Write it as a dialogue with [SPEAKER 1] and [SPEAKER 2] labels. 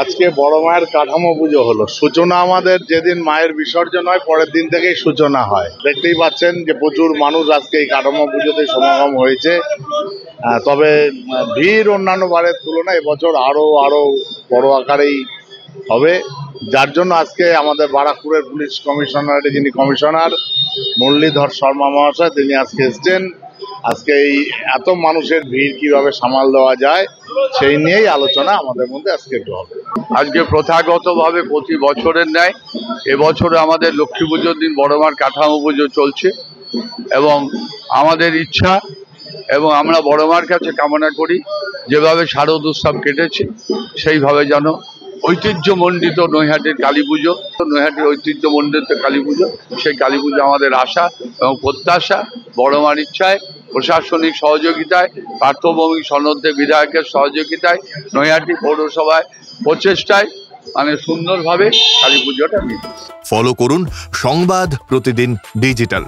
[SPEAKER 1] আজকে বড় মায়ের কাঠামো পুজো হলো। সূচনা আমাদের যেদিন মায়ের বিসর্জন হয় পরের দিন থেকেই সূচনা হয়। দেখতেই পাচ্ছেন যে প্রচুর মানুষ আজকে এই কাঠামো পুজোতে সমাগম হয়েছে। তবে ভিড় অন্যান্য বারের তুলনায় এবছর আরো বড় আকারেই হবে, যার জন্য আজকে আমাদের বারাকপুরের পুলিশ কমিশনারের যিনি কমিশনার মুরলীধর শর্মা মহাশয়, তিনি আজকে এসছেন। আজকে এই এত মানুষের ভিড় কিভাবে সামাল দেওয়া যায় সেই নিয়েই আলোচনা আমাদের মধ্যে আজকে একটু হবে।
[SPEAKER 2] আজকে প্রথাগতভাবে প্রতি বছরের ন্যায় এবছরে আমাদের লক্ষ্মী পুজোর দিন বড় মার কাঠামো পুজো চলছে এবং আমাদের ইচ্ছা এবং আমরা বড় মার কাছে কামনা করি যেভাবে শারদ উৎসব কেটেছে সেইভাবে যেন ঐতিহ্যমণ্ডিত নৈহাটির কালী পুজো, নৈহাটির ঐতিহ্যমণ্ডিত কালী পুজো, সেই কালী পুজো আমাদের আশা এবং প্রত্যাশা। বড় মার ইচ্ছায়, প্রশাসনিক সহযোগিতায়, পার্থভৌমিক সনদে বিধায়কের সহযোগিতায়, নৈহাটি পৌরসভায় প্রচেষ্টায় মানে সুন্দরভাবে কালী পুজোটা নিচ্ছে।
[SPEAKER 3] ফলো করুন সংবাদ প্রতিদিন ডিজিটাল।